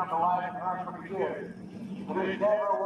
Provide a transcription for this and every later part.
the last run for the kids. It is never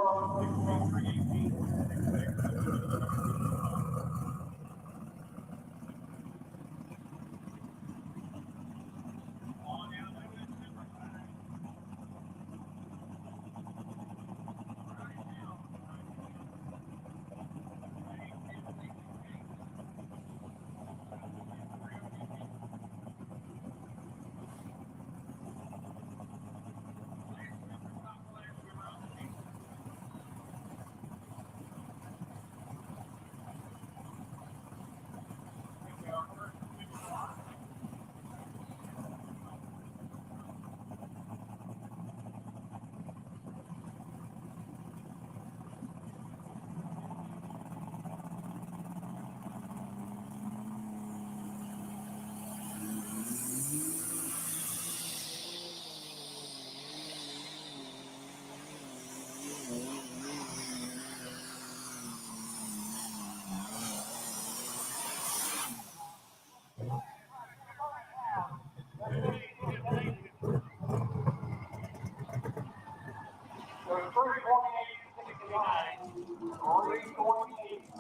There's 328.69, 328.69.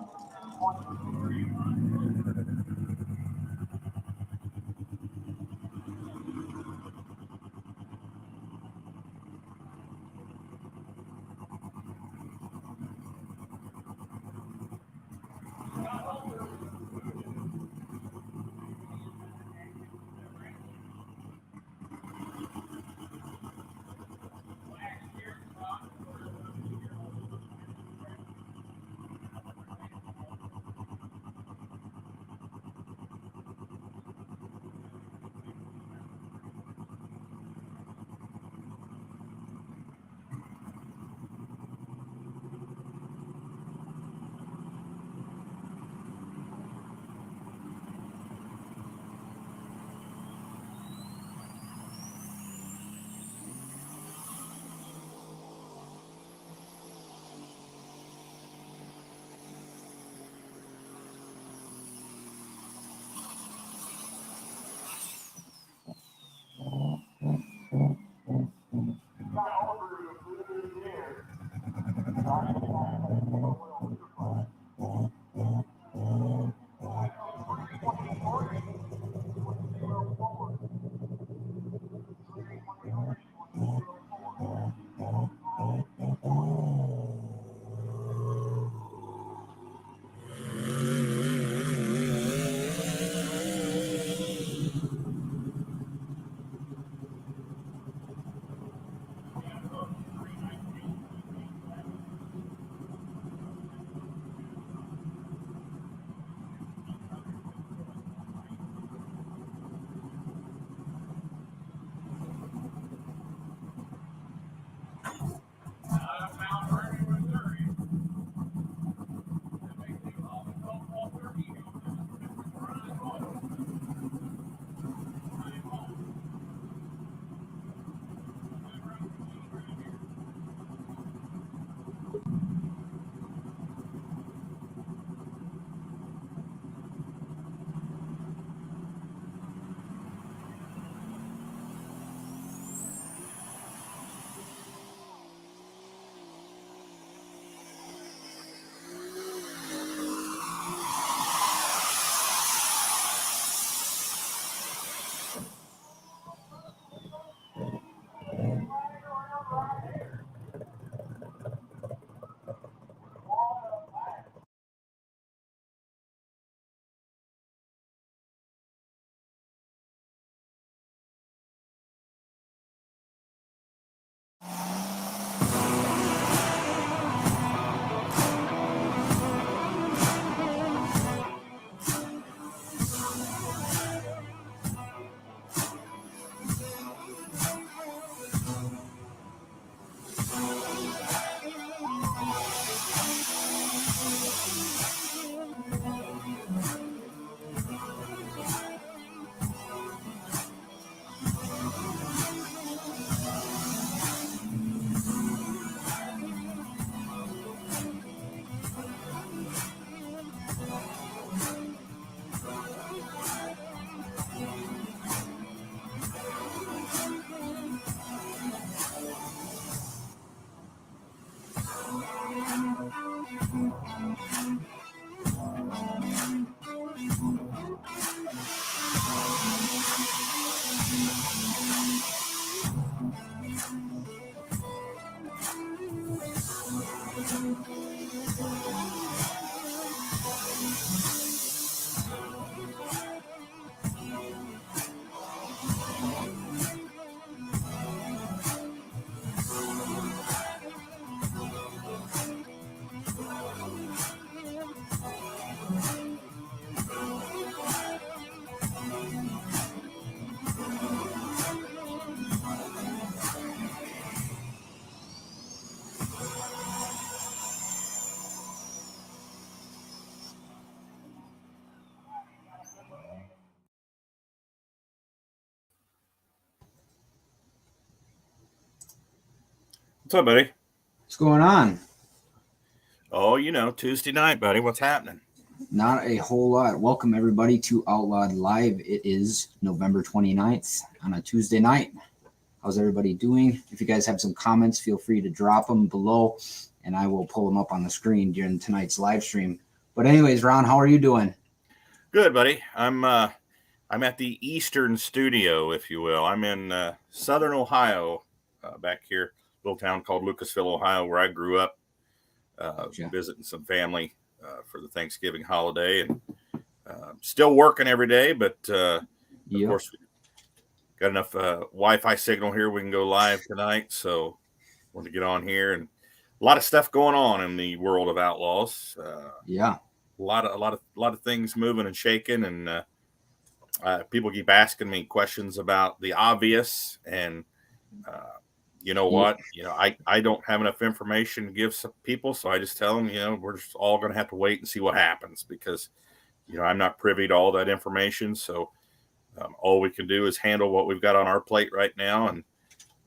What's up, buddy? What's going on? Oh, Tuesday night, buddy. What's happening? Not a whole lot. Welcome, everybody, to Outlawed Live. It is November 29th on a Tuesday night. How's everybody doing? If you guys have some comments, feel free to drop them below, and I will pull them up on the screen during tonight's live stream. But anyways, Ron, how are you doing? Good, buddy. I'm at the Eastern Studio, if you will. I'm in Southern Ohio, back here, a little town called Lucasville, Ohio, where I grew up, visiting some family for the Thanksgiving holiday, and still working every day. But of course, we got enough Wi-Fi signal here. We can go live tonight, so want to get on here, and a lot of stuff going on in the world of Outlaws. A lot of things moving and shaking, and people keep asking me questions about the obvious, and you know what? I don't have enough information to give some people, so I just tell them, we're just all going to have to wait and see what happens, because I'm not privy to all that information. So all we can do is handle what we've got on our plate right now,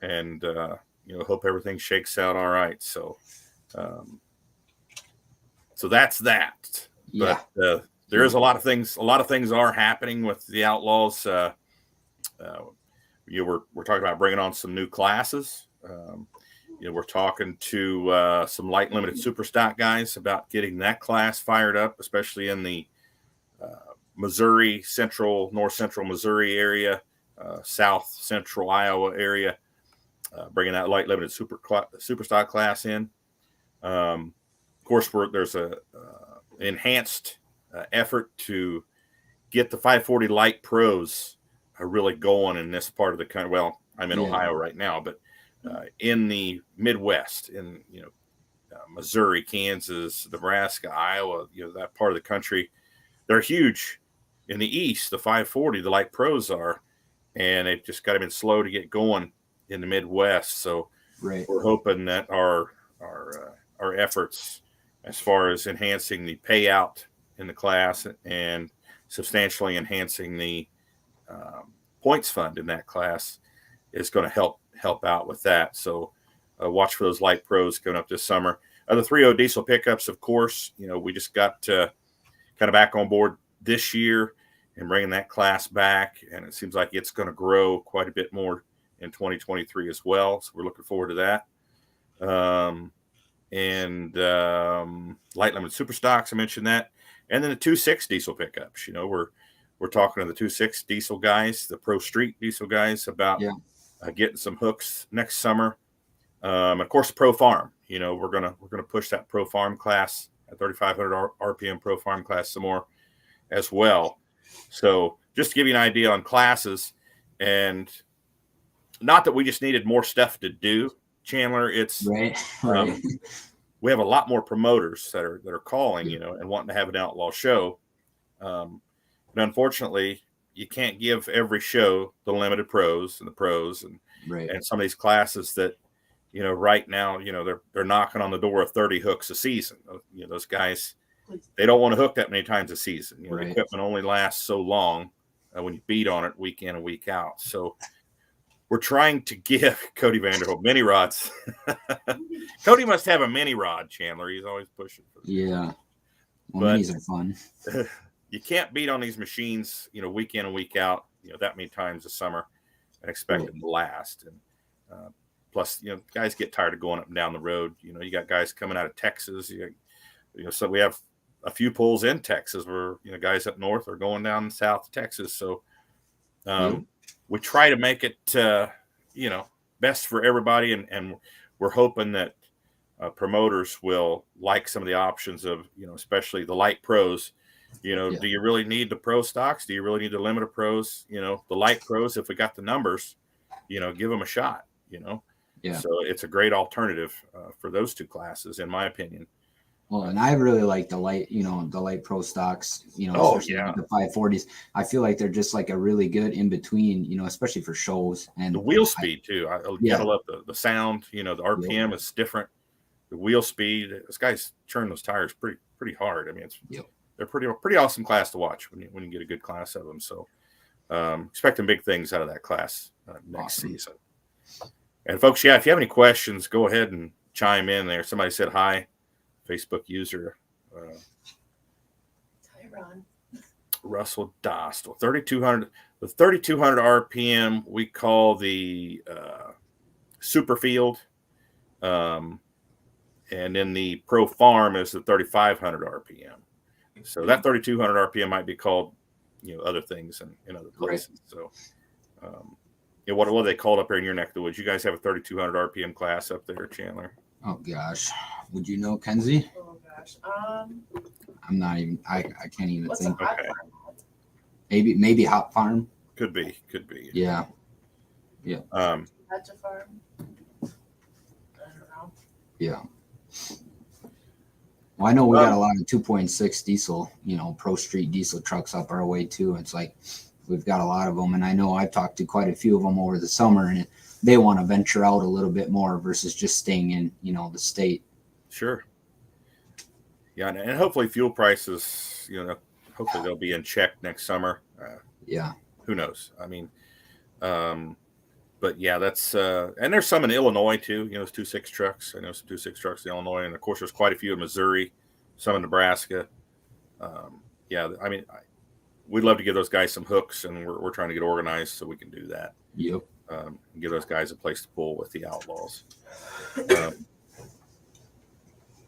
and hope everything shakes out all right. So so that's that. Yeah. But there is a lot of things. A lot of things are happening with the Outlaws. We're talking about bringing on some new classes. We're talking to some light limited super stock guys about getting that class fired up, especially in the Missouri north central Missouri area, south central Iowa area, bringing that light limited super stock class in. Of course, there's a enhanced effort to get the 540 light pros really going in this part of the country. Well, I'm in Ohio right now, but in the Midwest, in Missouri, Kansas, Nebraska, Iowa, that part of the country, they're huge. In the East, the 540, the light pros are, and they've just been slow to get going in the Midwest. So we're hoping that our efforts as far as enhancing the payout in the class and substantially enhancing the points fund in that class is going to help out with that. So watch for those light pros coming up this summer. The 3.0 diesel pickups, of course, we just got kind of back on board this year and bringing that class back, and it seems like it's going to grow quite a bit more in 2023 as well. So we're looking forward to that. Light limited super stocks, I mentioned that, and then the 2.6 diesel pickups. We're talking to the 2.6 diesel guys, the Pro Street diesel guys, about getting some hooks next summer. Of course, Pro Farm. We're gonna push that Pro Farm class at 3,500 RPM Pro Farm class some more as well. So just to give you an idea on classes, and not that we just needed more stuff to do, Chandler. It's right. We have a lot more promoters that are calling, and wanting to have an outlaw show. But unfortunately, you can't give every show the limited pros and the pros and some of these classes that, right now, they're knocking on the door of 30 hooks a season. Those guys, they don't want to hook that many times a season. The equipment only lasts so long when you beat on it week in and week out. So we're trying to give Cody Vanderholt mini rods. Cody must have a mini rod, Chandler. He's always pushing for them. Yeah. Well, minis are fun. You can't beat on these machines, week in and week out, that many times a summer and expect it to last. And plus, guys get tired of going up and down the road. You got guys coming out of Texas. You got so we have a few pulls in Texas where, guys up north are going down south to Texas. So we try to make it, best for everybody. And we're hoping that promoters will like some of the options of, especially the light pros. Do you really need the pro stocks? Do you really need the limited pros? The light pros, if we got the numbers, give them a shot, So it's a great alternative for those two classes, in my opinion. Well, and I really like the light pro stocks, especially the 540s. I feel like they're just like a really good in between, especially for shows. And the wheel speed too. I love the sound, the RPM is different. The wheel speed, this guy's churn those tires pretty hard. I mean, they're pretty awesome class to watch when you get a good class of them. So expecting big things out of that class next season. And folks, if you have any questions, go ahead and chime in there. Somebody said hi. Facebook user Tyron. Russell Dostal. 3200. The 3200 RPM we call the super field, and then the pro farm is the 3500 RPM. So that 3200 RPM might be called other things in other places. Right. So what are they called up there in your neck of the woods? You guys have a 3200 RPM class up there, Chandler? Oh gosh, would you know, Kenzie? Oh gosh, I'm not even. I can't even think. Okay. Maybe Hop Farm. Could be. Yeah. Hatcha Farm. I don't know. Yeah. Well, I know we got a lot of 2.6 diesel, Pro Street diesel trucks up our way too. It's like we've got a lot of them, and I know I've talked to quite a few of them over the summer, and they want to venture out a little bit more versus just staying in, the state. Sure. Yeah, and hopefully fuel prices, hopefully they'll be in check next summer. Who knows? I mean, but yeah, that's and there's some in Illinois too. Those 2.6 trucks. I know some 2.6 trucks in Illinois, and of course there's quite a few in Missouri, some in Nebraska. I mean, we'd love to give those guys some hooks, and we're trying to get organized so we can do that. Yep. And give those guys a place to pull with the Outlaws.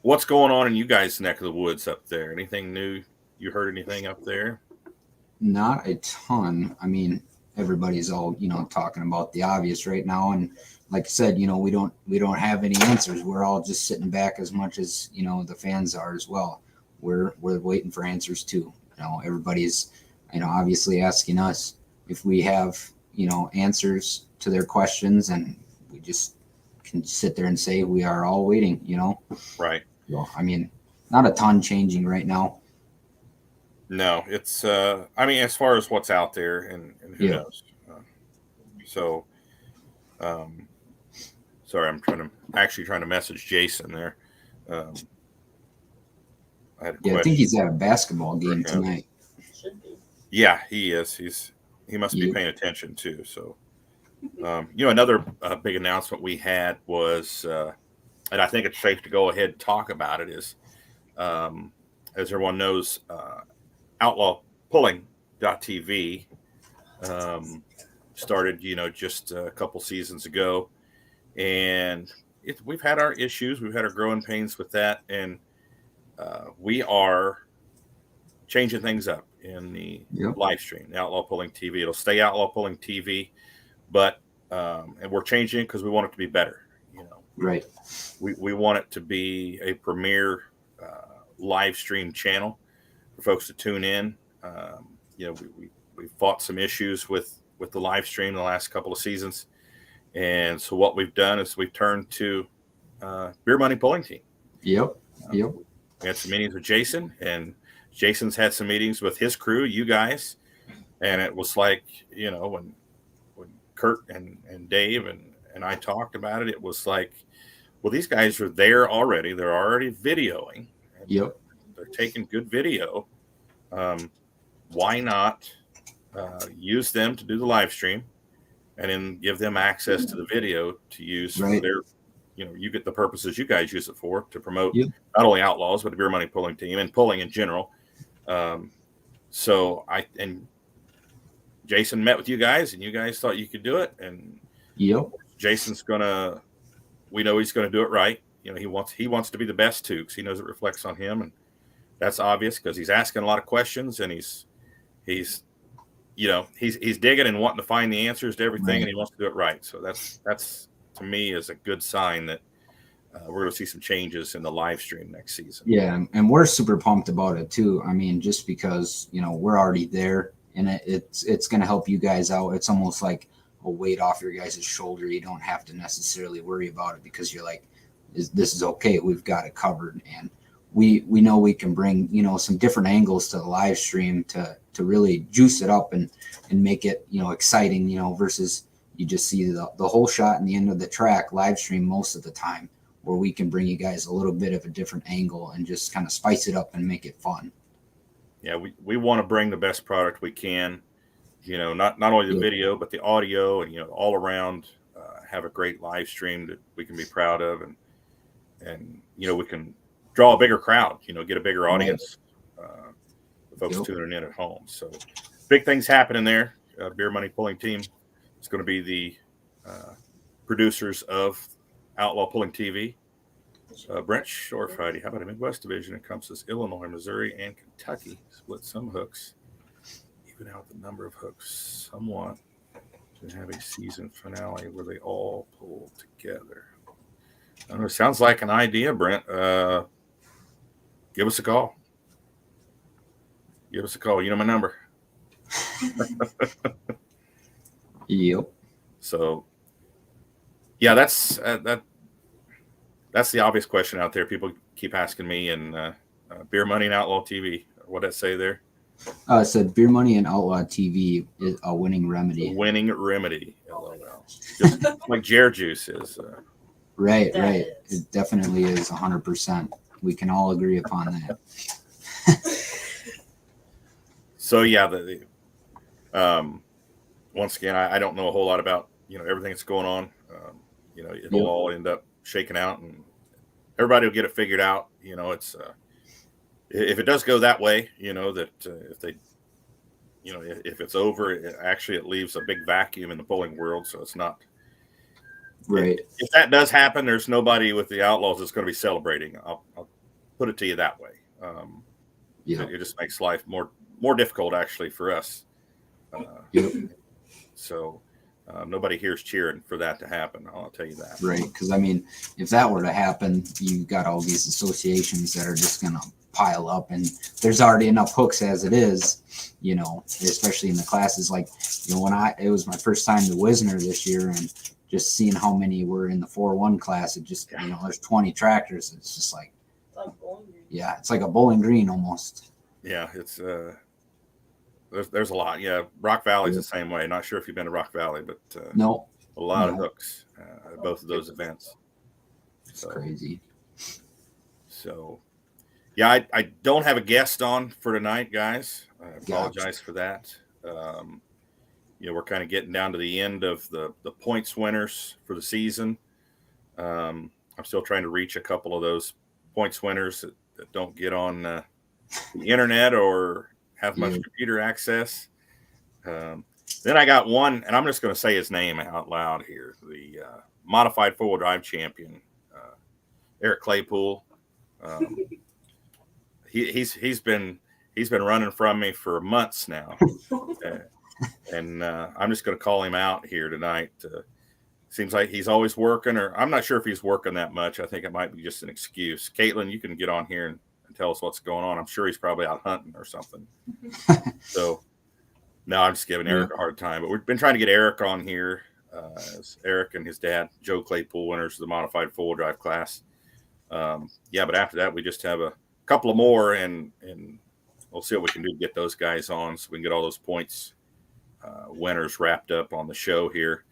What's going on in you guys' neck of the woods up there? Anything new? You heard anything up there? Not a ton. I mean, everybody's all talking about the obvious right now, and like I said, we don't have any answers. We're all just sitting back as much as the fans are as well. We're waiting for answers too. Everybody's obviously asking us if we have answers to their questions, and we just can sit there and say we are all waiting. Right. Well, I mean, not a ton changing right now. No, it's I mean, as far as what's out there, and who knows. Sorry, I'm trying to message Jason there. I had a question. I think he's at a basketball game tonight. Should be. Yeah, he is. He must be paying attention too. So, another big announcement we had was, and I think it's safe to go ahead and talk about it, is, as everyone knows, outlawpulling.tv started, just a couple seasons ago, and we've had our issues. We've had our growing pains with that, and we are changing things up in the live stream, the Outlaw Pulling TV. It'll stay Outlaw Pulling TV, but and we're changing it because we want it to be better. Right. We want it to be a premier live stream channel for folks to tune in. We fought some issues with the live stream the last couple of seasons, and so what we've done is we've turned to Beer Money Pulling Team. Yep. We had some meetings with Jason, and Jason's had some meetings with his crew, you guys, and it was like, when Kurt and Dave and I talked about it, it was like, well, these guys are there already. They're already videoing. Yep. They're taking good video. Why not use them to do the live stream and then give them access to the video to use for their, you get the purposes you guys use it for, to promote not only Outlaws, but the Beer Money Pulling Team and pulling in general. So Jason met with you guys, and you guys thought you could do it. And Jason's we know he's going to do it right. he wants to be the best too, because he knows it reflects on him, and that's obvious because he's asking a lot of questions, and he's digging and wanting to find the answers to everything, Right. and he wants to do it right. So that's to me is a good sign that we're going to see some changes in the live stream next season. Yeah, and we're super pumped about it too. I mean, just because we're already there, and it's going to help you guys out. It's almost like a weight off your guys' shoulder. You don't have to necessarily worry about it because you're like, this is okay. We've got it covered, and we know we can bring some different angles to the live stream to really juice it up and make it exciting. Versus you just see the whole shot and the end of the track live stream most of the time, where we can bring you guys a little bit of a different angle and just kind of spice it up and make it fun. Yeah, we want to bring the best product we can, not only the video, but the audio, and, all around have a great live stream that we can be proud of. And we can draw a bigger crowd, get a bigger audience, the folks tuning in at home. So big things happening there. Beer Money Pulling Team is going to be the producers of Outlaw Pulling TV. Brent Shorefriday, how about a Midwest division encompasses Illinois, Missouri, and Kentucky? Split some hooks, even out the number of hooks somewhat to have a season finale where they all pull together. I don't know, sounds like an idea, Brent. Give us a call. Give us a call. You know my number. Yep. So, yeah, that's the obvious question out there. People keep asking me, and Beer Money and Outlaw TV. What did I say there? It said Beer Money and Outlaw TV is a winning remedy. Winning remedy. LOL. Just like Jer Juice is. Right. It definitely is 100%. We can all agree upon that. So yeah, once again, I don't know a whole lot about everything that's going on. It'll all end up shaking out, and everybody will get it figured out. It's if it does go that way, that if they, if it's over, it leaves a big vacuum in the pulling world. So it's not right. If that does happen, there's nobody with the Outlaws that's going to be celebrating. I'll put it to you that way. It just makes life more difficult actually for us. So nobody here's cheering for that to happen. I'll tell you that. Right. Because, I mean, if that were to happen, you've got all these associations that are just going to pile up, and there's already enough hooks as it is, especially in the classes. Like, when it was my first time to Wisner this year, and just seeing how many were in the 4-1 class, it just, there's 20 tractors. It's just like, Bowling Green. Yeah, it's like a Bowling Green almost. Yeah, it's there's a lot. Yeah, Rock Valley's the same way. Not sure if you've been to Rock Valley, but no, a lot of hooks at both of those events. It's crazy. So, yeah, I don't have a guest on for tonight, guys. I apologize for that. We're kind of getting down to the end of the points winners for the season. I'm still trying to reach a couple of those points winners that don't get on the internet or have much computer access. Then I got one, and I'm just going to say his name out loud here. The modified four-wheel drive champion, Eric Claypool. He's been running from me for months now, and I'm just going to call him out here tonight. Seems like he's always working, or I'm not sure if he's working that much. I think it might be just an excuse. Caitlin, you can get on here and tell us what's going on. I'm sure he's probably out hunting or something. So, no, I'm just giving Eric a hard time. But we've been trying to get Eric on here. As Eric and his dad, Joe Claypool, winners of the modified four-wheel drive class. But after that, we just have a couple of more, and we'll see what we can do to get those guys on so we can get all those points winners wrapped up on the show here.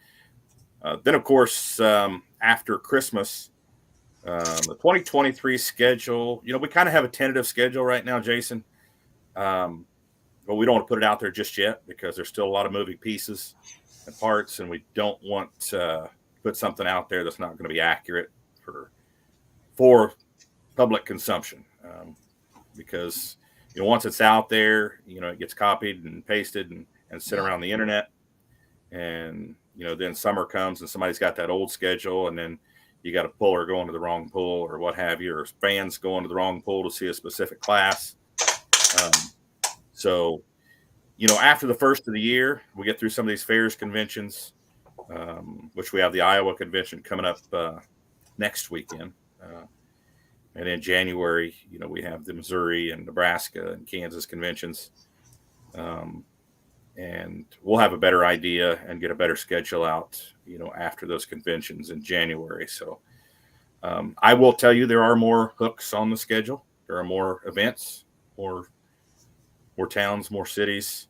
Then, of course, after Christmas, the 2023 schedule, we kind of have a tentative schedule right now, Jason. But we don't want to put it out there just yet because there's still a lot of moving pieces and parts, and we don't want to put something out there that's not going to be accurate for public consumption. Because, once it's out there, it gets copied and pasted and sent around the internet. And, then summer comes and somebody's got that old schedule, and then you got a puller going to the wrong pool or what have you, or fans going to the wrong pool to see a specific class. So, after the first of the year, we get through some of these fairs, conventions, which we have the Iowa convention coming up next weekend. And in January, we have the Missouri and Nebraska and Kansas conventions. And we'll have a better idea and get a better schedule out, after those conventions in January. So I will tell you, there are more hooks on the schedule. There are more events, more towns, more cities.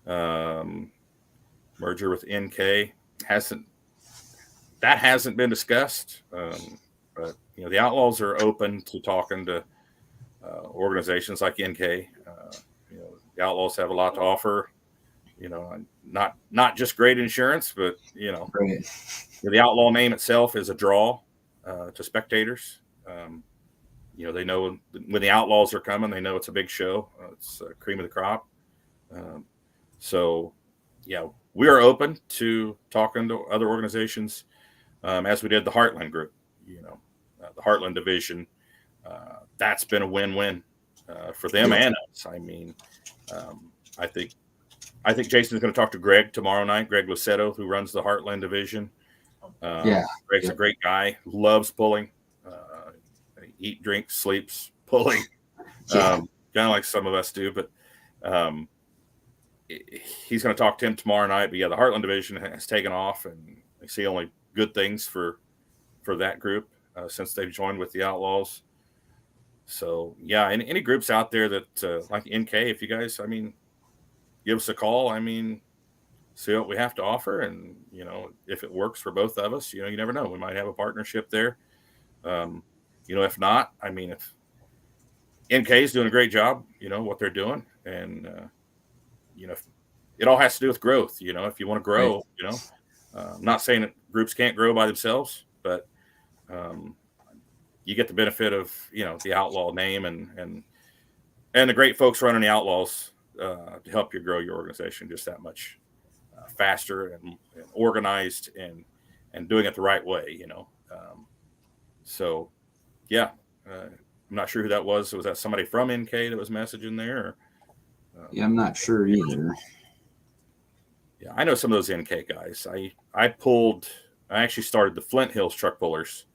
Merger with NK hasn't been discussed. But the Outlaws are open to talking to organizations like NK. The Outlaws have a lot to offer. Not just great insurance, but Right. the Outlaw name itself is a draw to spectators. They know when the Outlaws are coming, they know it's a big show. It's cream of the crop. So, we are open to talking to other organizations, as we did the Heartland group. The Heartland division, that's been a win-win for them and us. I mean, I think Jason's going to talk to Greg tomorrow night. Greg Luceto, who runs the Heartland division. Greg's a great guy. Loves pulling. Eat, drink, sleeps, pulling. Kind of like some of us do. But he's going to talk to him tomorrow night. But the Heartland division has taken off, and I see only good things for that group since they've joined with the Outlaws. So and any groups out there that like NK, if you guys, give us a call. See what we have to offer, and if it works for both of us, you never know. We might have a partnership there. If not, if NK is doing a great job, what they're doing, and it all has to do with growth. If you want to grow, I'm not saying that groups can't grow by themselves, but you get the benefit of the Outlaw name and the great folks running the Outlaws to help you grow your organization just that much faster and organized and doing it the right way. I'm not sure who that was. Was that somebody from NK that was messaging there? Or, I'm not sure either. Yeah, I know some of those NK guys. I actually started the Flint Hills Truck Pullers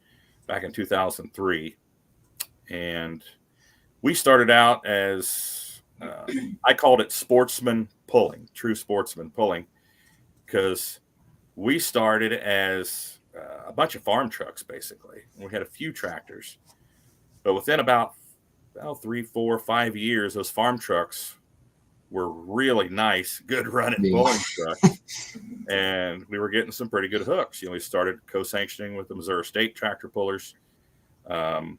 back in 2003. And we started out as, I called it sportsman pulling, true sportsman pulling, because we started as a bunch of farm trucks, basically. We had a few tractors. But within about 3, 4, 5 years, those farm trucks were really nice, good running pulling trucks. And we were getting some pretty good hooks. We started co-sanctioning with the Missouri State tractor pullers, and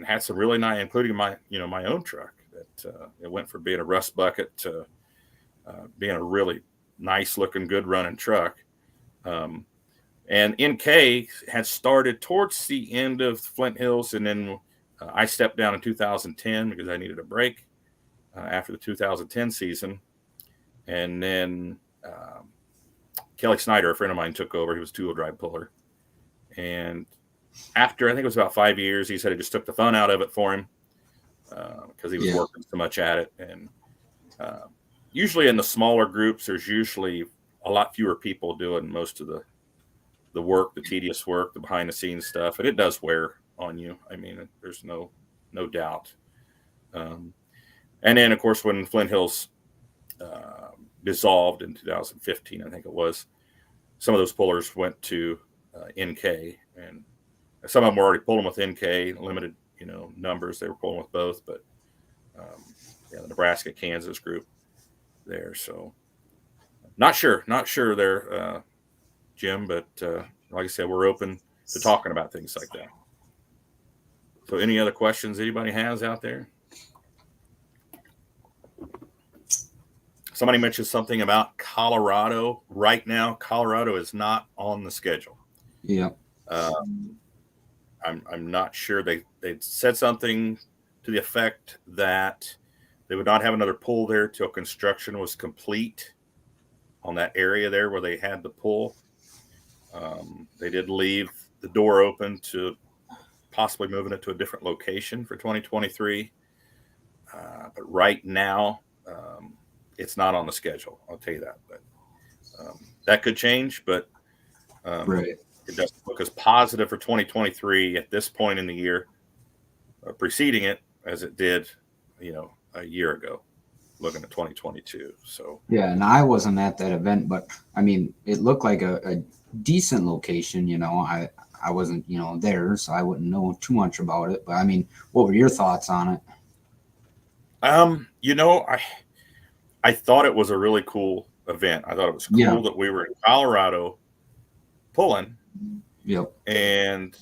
had some really nice, including my own truck that it went from being a rust bucket to being a really nice looking, good running truck. And NK had started towards the end of Flint Hills, and then I stepped down in 2010 because I needed a break after the 2010 season. And then Kelly Snyder, a friend of mine, took over. He was a two-wheel drive puller. And after, I think it was about 5 years, he said it just took the fun out of it for him because he was working so much at it. And usually in the smaller groups, there's usually a lot fewer people doing most of the work, the tedious work, the behind the scenes stuff. And it does wear on you. There's no doubt. And then, of course, when Flint Hills dissolved in 2015, I think it was, some of those pullers went to NK, and some of them were already pulling with NK, limited, numbers. They were pulling with both, but the Nebraska, Kansas group there. So not sure there, Jim, but like I said, we're open to talking about things like that. So any other questions anybody has out there? Somebody mentioned something about Colorado. Right now, Colorado is not on the schedule. Yeah. I'm not sure. They said something to the effect that they would not have another pull there till construction was complete on that area there where they had the pull. They did leave the door open to possibly moving it to a different location for 2023. But right now, it's not on the schedule. I'll tell you that. But that could change, but Right. it doesn't look as positive for 2023 at this point in the year, preceding it, as it did, a year ago, looking at 2022. So Yeah, and I wasn't at that event, but I mean, it looked like a decent location. I wasn't, there, so I wouldn't know too much about it. But I mean, what were your thoughts on it? I thought it was a really cool event. I thought it was cool Yeah. that we were in Colorado pulling, Yep. and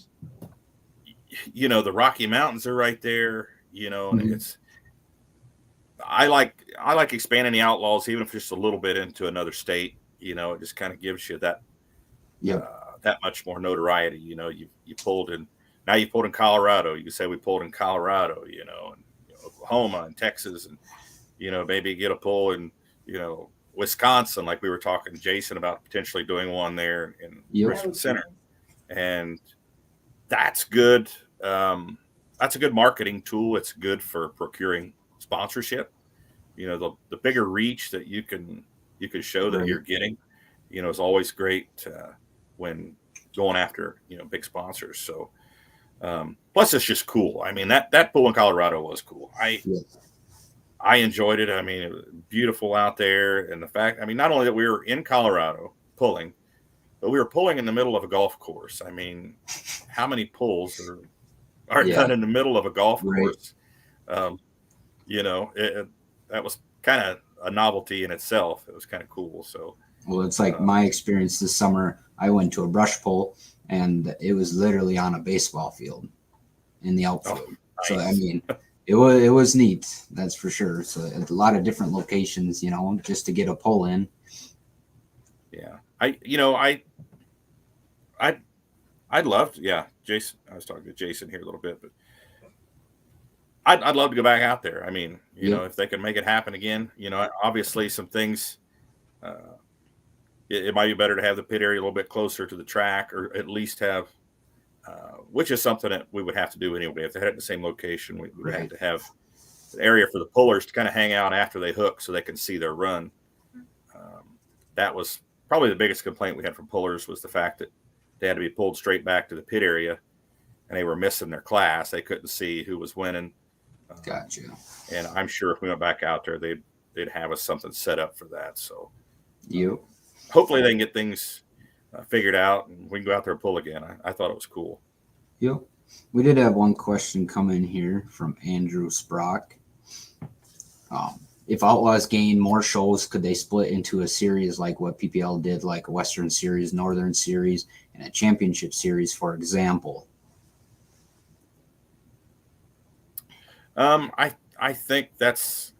the Rocky Mountains are right there, and Mhm. it's I like expanding the Outlaws, even if just a little bit into another state. It just kind of gives you that Yep. that much more notoriety. You pulled in, now you pulled in Colorado. You can say we pulled in Colorado, and Oklahoma and Texas, and maybe get a pull in Wisconsin, like we were talking to Jason about potentially doing one there in Yep. Richmond Center, and that's good. That's a good marketing tool. It's good for procuring sponsorship. The bigger reach that you can show that Right. you're getting, is always great when going after big sponsors. So plus it's just cool. I mean, that pool in Colorado was cool. Yeah. I enjoyed it. I mean, it was beautiful out there, and the fact, I mean, not only that we were in Colorado pulling, but we were pulling in the middle of a golf course. I mean, how many pulls are Yeah. done in the middle of a golf Right. course? That was kind of a novelty in itself. It was kind of cool. So, Well, it's like my experience this summer. I went to a brush pull, and it was literally on a baseball field in the outfield. nice. So I mean, it was neat, that's for sure. So a lot of different locations, just to get a pull in. Yeah, I'd love to. Yeah, Jason. I was talking to Jason here a little bit, but I'd love to go back out there. I mean, Yep. if they can make it happen again, obviously some things. It might be better to have the pit area a little bit closer to the track, or at least have, which is something that we would have to do anyway. If they had it in the same location, we would have Right. to have an area for the pullers to kind of hang out after they hook, so they can see their run. That was probably the biggest complaint we had from pullers, was the fact that they had to be pulled straight back to the pit area, and they were missing their class. They couldn't see who was winning. Gotcha. And I'm sure if we went back out there, they'd have us something set up for that. So Yep. hopefully they can get things figured out, and we can go out there and pull again. I thought it was cool. Yep. We did have one question come in here from Andrew Sprock. If Outlaws gain more shows, could they split into a series like what PPL did, like a Western Series, Northern Series, and a Championship Series, for example? I think that's,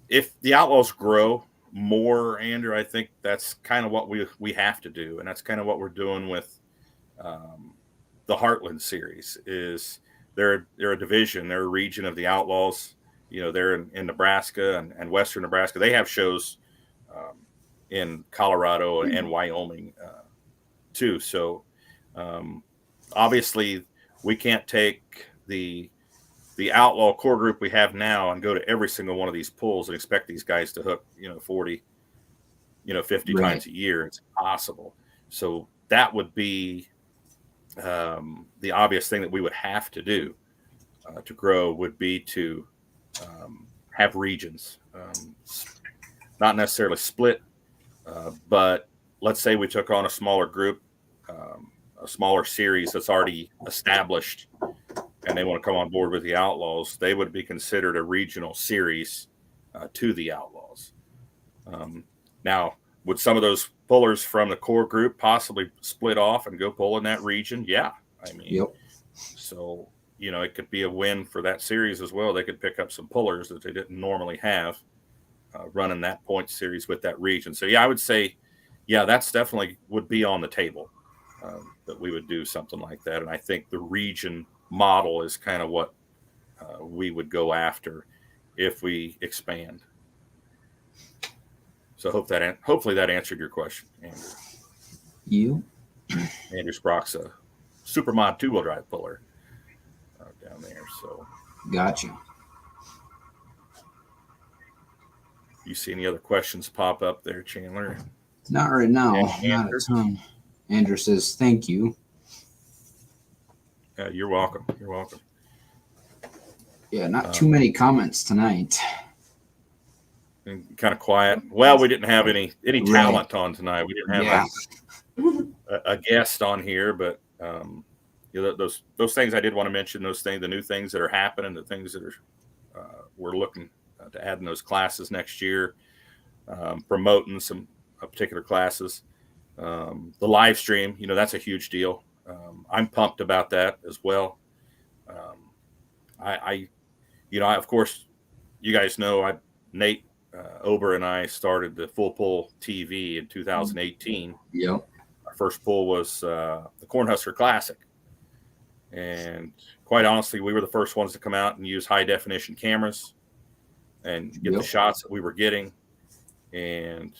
if the Outlaws grow more, Andrew, I think that's kind of what we have to do, and that's kind of what we're doing with the Heartland Series. Is they're a division, they're a region of the Outlaws. They're in Nebraska and Western Nebraska. They have shows in Colorado and Wyoming too. So obviously we can't take the Outlaw core group we have now and go to every single one of these pulls and expect these guys to hook 40 50 Right. times a year. It's impossible. So that would be the obvious thing that we would have to do to grow, would be to have regions, not necessarily split, but let's say we took on a smaller group, a smaller series that's already established, and they want to come on board with the Outlaws. They would be considered a regional series to the Outlaws. Now, would some of those pullers from the core group possibly split off and go pull in that region? Yeah. I mean, Yep. So, it could be a win for that series as well. They could pick up some pullers that they didn't normally have running that point series with that region. So, yeah, I would say, yeah, that's definitely would be on the table, that we would do something like that. And I think the region model is kind of what we would go after if we expand. So hopefully that answered your question, Andrew. You? Andrew Sprock's a Supermod 2-wheel drive puller down there. So, Gotcha. you see any other questions pop up there, Chandler? Not right now. Yeah, Not a ton. Andrew says, thank you. You're welcome. You're welcome. Yeah, not too many comments tonight. And kind of quiet. Well, we didn't have any talent on tonight. We didn't have a guest on here, but those things I did want to mention. Those things, the new things that are happening, the things that are we're looking to add in those classes next year, promoting some particular classes. The live stream, that's a huge deal. I'm pumped about that as well. I of course, you guys know, Nate Ober and I started the Full Pull TV in 2018. Yep. Our first pull was the Cornhusker Classic. And quite honestly, we were the first ones to come out and use high definition cameras and get the shots that we were getting. And,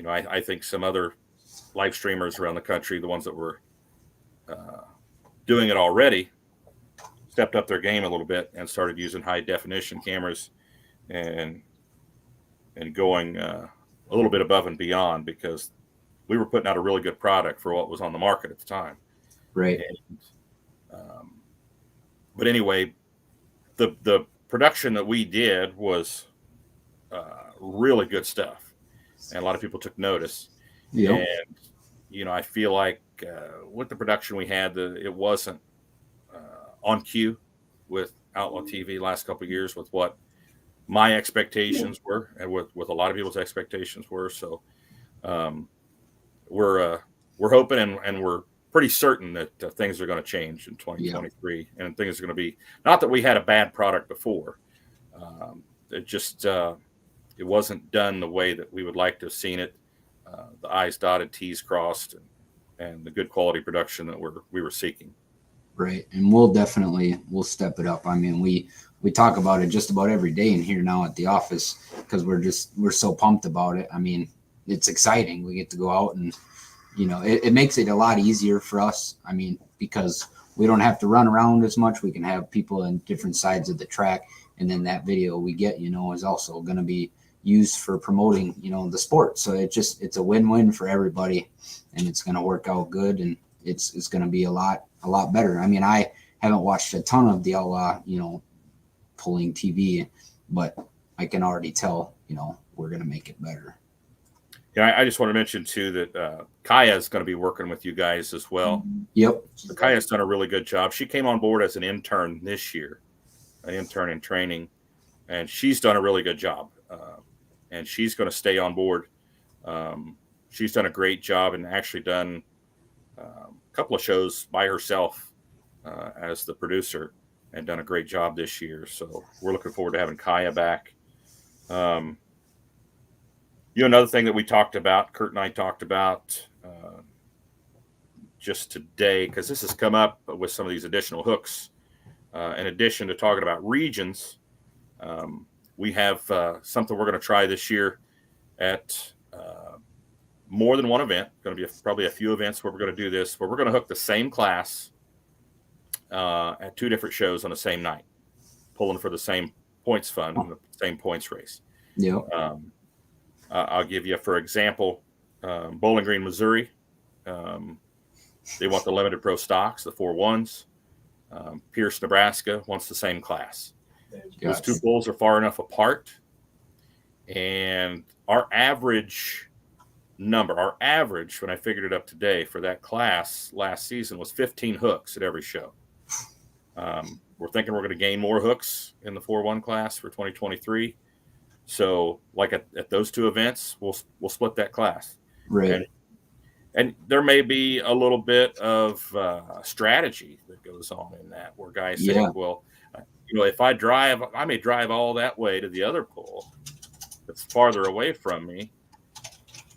I think some other live streamers around the country, the ones that were doing it already, stepped up their game a little bit and started using high definition cameras and going a little bit above and beyond, because we were putting out a really good product for what was on the market at the time. Right. And, but anyway, the production that we did was really good stuff, and a lot of people took notice. Yep. And I feel like with the production we had, it wasn't on cue with Outlaw TV last couple of years with what my expectations were and with a lot of people's expectations were. So we're hoping and we're pretty certain that things are going to change in 2023, and things are going to be, not that we had a bad product before. It just it wasn't done the way that we would like to have seen it. The I's dotted, T's crossed, and the good quality production that we were seeking. Right. And we'll step it up. I mean, we talk about it just about every day in here now at the office, because we're so pumped about it. I mean, it's exciting. We get to go out and, it makes it a lot easier for us. I mean, because we don't have to run around as much. We can have people in different sides of the track. And then that video we get, is also going to be used for promoting, the sport. So it's a win-win for everybody, and it's going to work out good. And it's going to be a lot better. I mean, I haven't watched a ton of the Outlaw, pulling TV, but I can already tell, we're going to make it better. Yeah, I just want to mention too that Kaya is going to be working with you guys as well. Yep. So Kaya's done a really good job. She came on board as an intern this year, an intern in training, and she's done a really good job. And she's going to stay on board. She's done a great job and actually done a couple of shows by herself as the producer, and done a great job this year. So we're looking forward to having Kaya back. Another thing that we talked about, Kurt and I talked about just today, because this has come up with some of these additional hooks. In addition to talking about regions, we have something we're going to try this year at more than one event. Going to be probably a few events where we're going to do this, where we're going to hook the same class at two different shows on the same night, pulling for the same points fund and the same points race. Yeah. I'll give you, for example, Bowling Green, Missouri. They want the limited pro stocks, the 4-1s. Pierce, Nebraska wants the same class. Those two pulls are far enough apart. And our average, when I figured it up today for that class last season, was 15 hooks at every show. We're thinking we're going to gain more hooks in the 4-1 class for 2023. So, like at those two events, we'll split that class. Right. And there may be a little bit of strategy that goes on in that, where guys say, well, if I may drive all that way to the other pool that's farther away from me,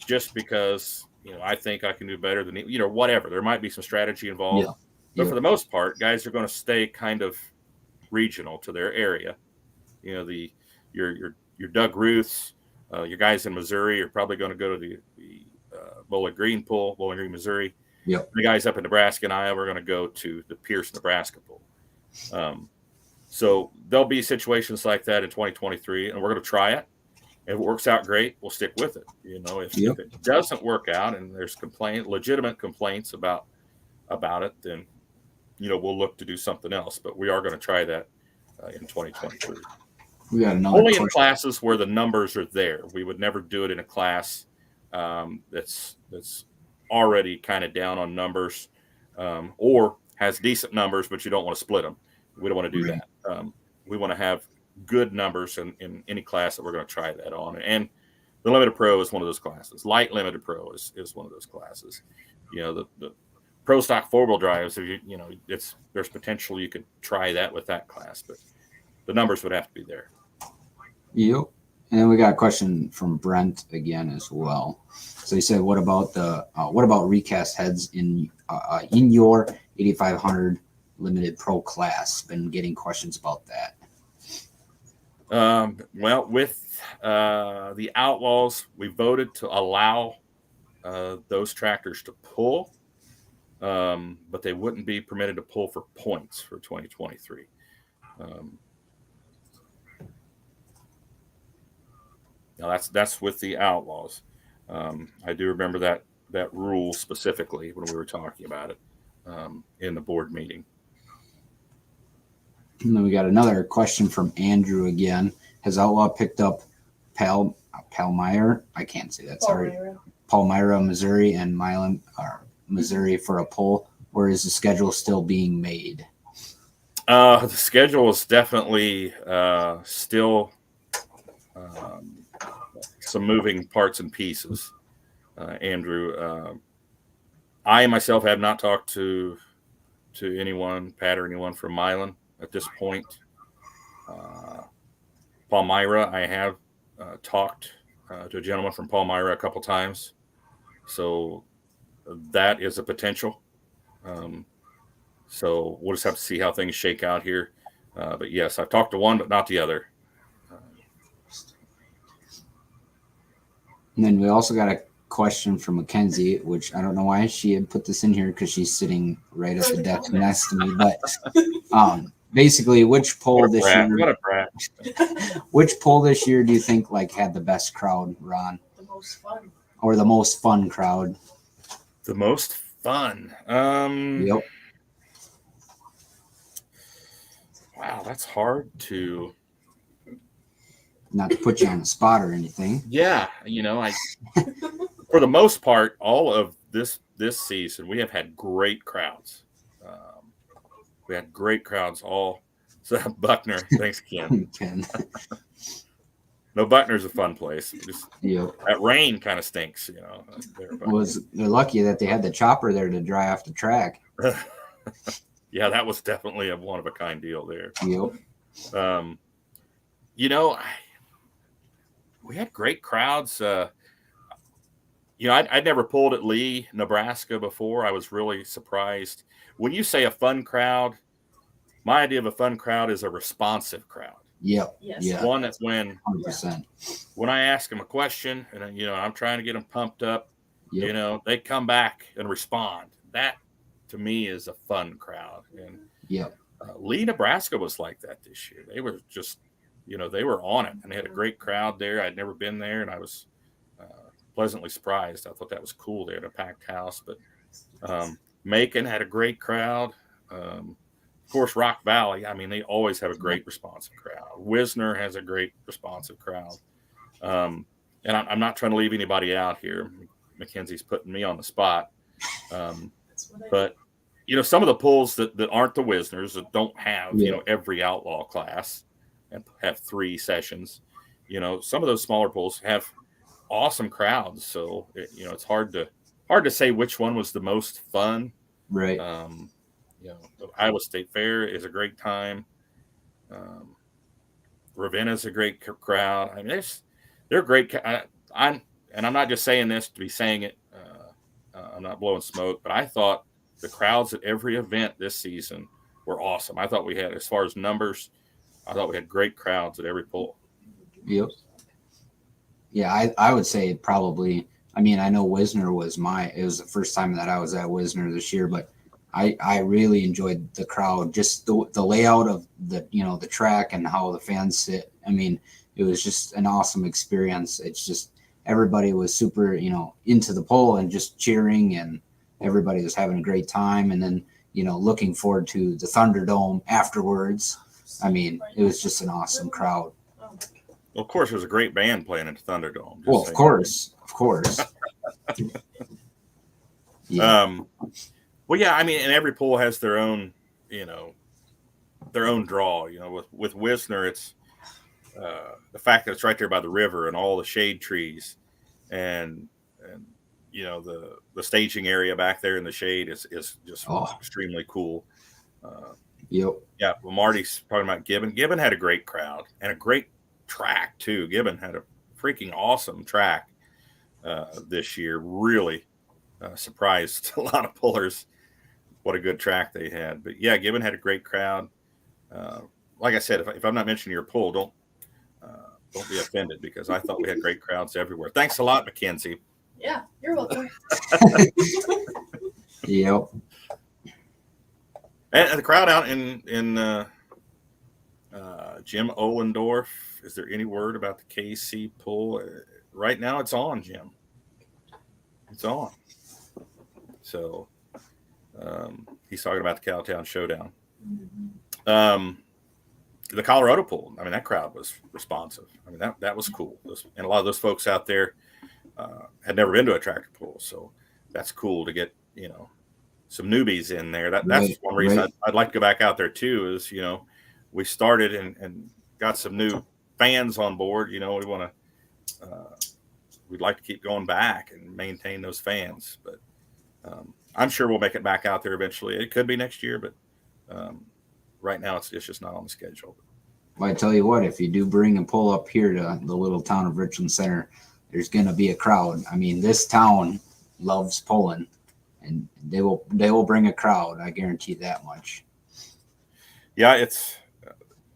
just because, I think I can do better than, whatever. There might be some strategy involved. Yeah. But for the most part, guys are going to stay kind of regional to their area. Your Doug Ruths, your guys in Missouri are probably going to go to the Bowling Green pool, Bowling Green, Missouri. Yep. The guys up in Nebraska and Iowa are going to go to the Pierce, Nebraska pool. So there'll be situations like that in 2023, and we're going to try it. If it works out great, we'll stick with it. If it doesn't work out and there's legitimate complaints about it, then we'll look to do something else. But we are going to try that in 2023. We got another only question. in classes where the numbers are there. We would never do it in a class that's already kind of down on numbers or has decent numbers, but you don't want to split them. We don't want to do that. We want to have good numbers in any class that we're going to try that on. And the Limited Pro is one of those classes. Light Limited Pro is one of those classes. The Pro Stock 4-wheel drives, there's potential you could try that with that class, but the numbers would have to be there. Yep. And then we got a question from Brent again as well. So he said, "What about recast heads in your 8500 Limited Pro class?" Been getting questions about that. Well, with the Outlaws, we voted to allow those tractors to pull, but they wouldn't be permitted to pull for points for 2023. Now that's with the Outlaws. I do remember that rule specifically when we were talking about it in the board meeting. And then we got another question from Andrew again. Has Outlaw picked up Palmyra? I can't say that. Sorry. Palmyra, Missouri, and Milan, Missouri for a poll, or is the schedule still being made? The schedule is definitely still some moving parts and pieces. Andrew, I myself have not talked to anyone, Pat or anyone from Milan at this point. Palmyra, I have talked to a gentleman from Palmyra a couple times, so that is a potential. So we'll just have to see how things shake out here. But yes, I've talked to one, but not the other. And then we also got a question from Mackenzie, which I don't know why she had put this in here because she's sitting right at the desk next to me. But basically, which poll this year? What a brat. Which poll this year do you think had the best crowd, Ron? The most fun. Or the most fun crowd? The most fun. Yep. Wow, that's hard to. Not to put you on the spot or anything. Yeah, for the most part, all of this season, we have had great crowds. We had great crowds all. So Buckner, thanks, Ken. No, Buckner's a fun place. That rain kind of stinks, They're lucky that they had the chopper there to dry off the track. Yeah, that was definitely a one-of-a-kind deal there. Yep. We had great crowds. I'd never pulled at Lee, Nebraska before. I was really surprised. When you say a fun crowd, my idea of a fun crowd is a responsive crowd. Yep. Yes. Yeah. One that's when 100%. When I ask them a question and I'm trying to get them pumped up, Yep. they come back and respond. That to me is a fun crowd. And Yep. Lee, Nebraska was like that this year. They were just, they were on it, and they had a great crowd there. I'd never been there, and I was pleasantly surprised. I thought that was cool there in a packed house. But Macon had a great crowd. Of course, Rock Valley, they always have a great responsive crowd. Wisner has a great responsive crowd. And I'm not trying to leave anybody out here. Mackenzie's putting me on the spot. But, some of the pulls that aren't the Wisners, that don't have, every outlaw class and have 3 sessions, some of those smaller pulls have awesome crowds. So, it's hard to say which one was the most fun. Right. The Iowa State Fair is a great time. Ravenna's a great crowd. They're great. I'm not just saying this to be saying it. I'm not blowing smoke, but I thought the crowds at every event this season were awesome. I thought we had, as far as numbers, I thought we had great crowds at every pull. Yep. Yeah, I would say probably I mean, I know Wisner it was the first time that I was at Wisner this year, but I really enjoyed the crowd, just the layout of the track and how the fans sit. I mean, it was just an awesome experience. It's just everybody was super, into the pole and just cheering, and everybody was having a great time. And then, looking forward to the Thunderdome afterwards. I mean, it was just an awesome crowd. Well, of course, there's a great band playing at the Thunderdome. Well, of course. Yeah. Well, yeah, I mean, and every pool has their own, their own draw. With Wisner, it's the fact that it's right there by the river and all the shade trees, and the staging area back there in the shade is just extremely cool. Yep. Yeah. Well, Marty's talking about Gibbon. Gibbon had a great crowd and a great track too. Gibbon had a freaking awesome track this year. Really surprised a lot of pullers. What a good track they had. But yeah, Gibbon had a great crowd. Like I said, if I'm not mentioning your pull, don't be offended, because I thought we had great crowds everywhere. Thanks a lot, Mackenzie. Yeah, you're welcome. Yep. And the crowd out in Jim Ohlendorf, is there any word about the KC pull? Right now it's on, Jim. It's on. So he's talking about the Cowtown Showdown. The Colorado pull, I mean, that crowd was responsive. I mean, that was cool. And a lot of those folks out there had never been to a tractor pull. So that's cool to get, some newbies in there. That's one reason I'd like to go back out there too, is, we started and got some new fans on board. We want to, we'd like to keep going back and maintain those fans, but I'm sure we'll make it back out there eventually. It could be next year, but right now it's just not on the schedule. Well, I tell you what, if you do bring a pull up here to the little town of Richland Center, there's going to be a crowd. I mean, this town loves pulling, and they will bring a crowd. I guarantee that much. Yeah, it's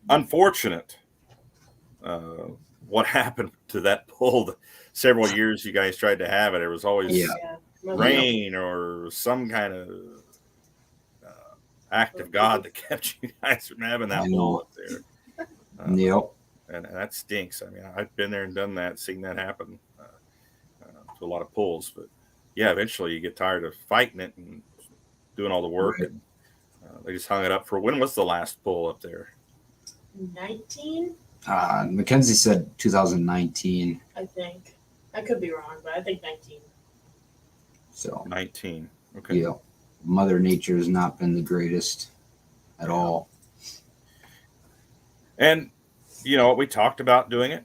unfortunate what happened to that pull. Several years you guys tried to have it. There was always rain or some kind of act of God that kept you guys from having that pull up there. Yep. And that stinks. I mean, I've been there and done that, seen that happen to a lot of pulls. But yeah, eventually you get tired of fighting it and doing all the work. Right. And they just hung it up for, when was the last pull up there? 19? Mackenzie said 2019. I think. I could be wrong, but I think 19. So 19. Okay. Yeah. Mother Nature has not been the greatest at all. And, we talked about doing it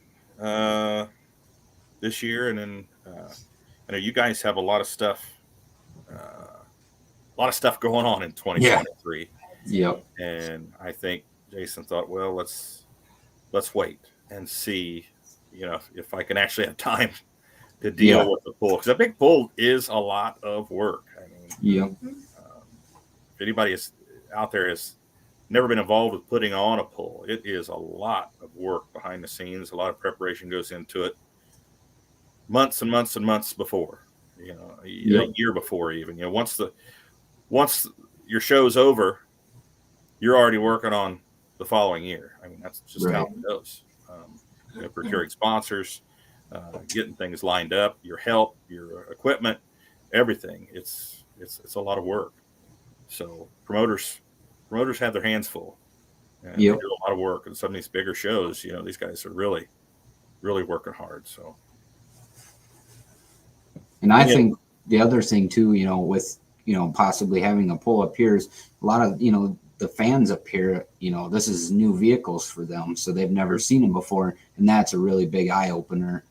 this year. And then I know you guys have a lot of stuff going on in 2023. Yeah. Yep. And I think Jason thought, well, let's wait and see, if I can actually have time to deal with the pull. Because a big pull is a lot of work. I mean, if anybody is out there has never been involved with putting on a pull, it is a lot of work behind the scenes. A lot of preparation goes into it, months and months and months before, a year before even. Once your show's over, you're already working on the following year. I mean, that's just how it goes. Procuring sponsors, getting things lined up, your help, your equipment, everything. It's a lot of work. So promoters have their hands full, and they do a lot of work. And some of these bigger shows, these guys are really, really working hard. So, and I think the other thing too, with possibly having a pull up here is a lot of the fans up here. This is new vehicles for them, so they've never seen them before, and that's a really big eye opener.